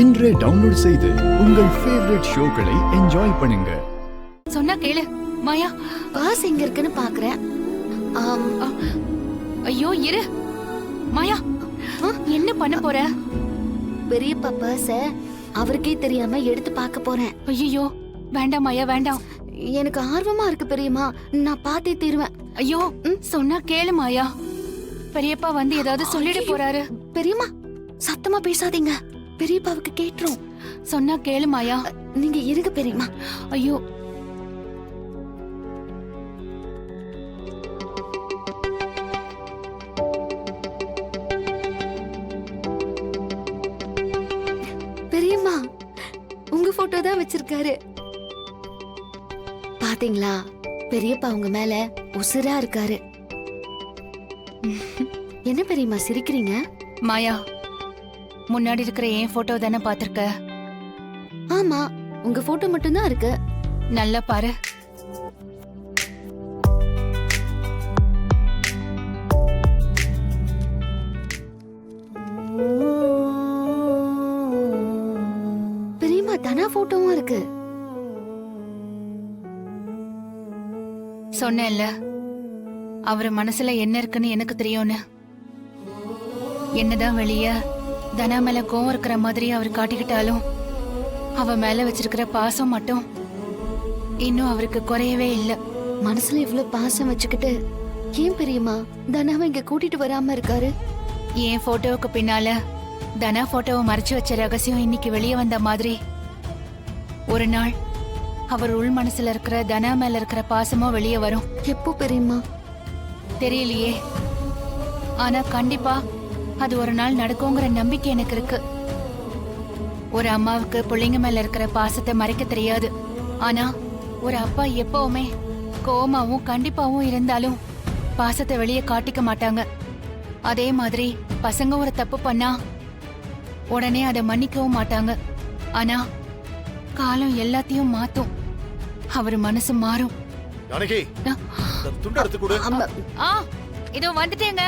இன்றே டவுன்லோட் செய்து உங்கள் ஃபேவரட் ஷோக்களை என்ஜாய் பண்ணுங்க. சொன்னா கேளு மாயா. பாஸ் எங்க இருக்குன்னு பாக்குறேன். ஐயோ இரு மாயா, என்ன பண்ண போற? பெரியப்பா பாஸ அவருக்கே தெரியாம எடுத்து பார்க்க போறேன். ஐயோ வேண்டாம் மாயா, வேண்டாம். எனக்கு ஆர்வமா இருக்கு பெரியம்மா, நான் பார்த்தே தீருவேன். ஐயோ சொன்னா கேளு மாயா, பெரியப்பா வந்து ஏதாவது சொல்லிட போறாரு. பெரியம்மா சத்தமா பேசாதீங்க, பெரியப்பாவுக்கு கேட்டுரும். சொன்னா கேளு மாயா. நீங்க இருங்க பெரியம்மா. ஐயோ பெரியம்மா உங்க போட்டோ தான் வச்சிருக்காரு. பாத்தீங்களா, பெரியப்பா உங்க மேல உசுரா இருக்காரு. என்ன பெரியம்மா சிரிக்கிறீங்க? மாயா, முன்னாடி இருக்கிற என் போட்டோ தானே பாத்திருக்க? ஆமா, உங்க போட்டோ மட்டும் தான் இருக்கு. நல்லா பாரு. பெரியம்மா தனா போட்டோவும் இருக்கு. சொன்னேன்ல, அவர் மனசுல என்ன இருக்குன்னு எனக்கு தெரியும்னு. என்னதான் வெளிய தனா மேல கோவம் இருக்கிற மாதிரி அவர் காட்டிக்கிட்டாலும் அவ மேல வச்சிருக்கிற பாசம் மட்டும் இன்னும் அவருக்கு குறையவே இல்லை. மனசுல இவ்வளவு பாசம் வச்சுக்கிட்டு ஏன் பெரியம்மா தனாவை இங்க கூட்டிட்டு வராம இருக்காரு? என் போட்டோவுக்கு பின்னால தனா போட்டோவை மறைச்சு வச்ச ரகசியம் இன்னைக்கு வெளியே வந்த மாதிரி ஒரு நாள் அவர் உள் மனசுல இருக்கிற தனா மேல இருக்கிற பாசமும் வெளியே வரும். எப்போ பெரியம்மா? தெரியலையே, ஆனா கண்டிப்பா அது ஒரு நாள் நடக்குங்கிற நம்பிக்கை எனக்கு இருக்கு. ஒரு அம்மாவுக்கு பிள்ளைங்க மேல இருக்கிற பாசத்தை மறைக்க தெரியாது. ஆனா ஒரு அப்பா எப்பவுமே கோமாவும் கண்டிப்பாவும் இருந்தாலும் பாசத்தை வெளியே காட்டிக்க மாட்டாங்க. அதே மாதிரி பசங்க ஒரு தப்பு பண்ணா உடனே அதை மன்னிக்கவும் மாட்டாங்க. ஆனா காலம் எல்லாத்தையும் மாத்தும். அவர் மனசு மாறும். இதோ வந்துட்டேங்க.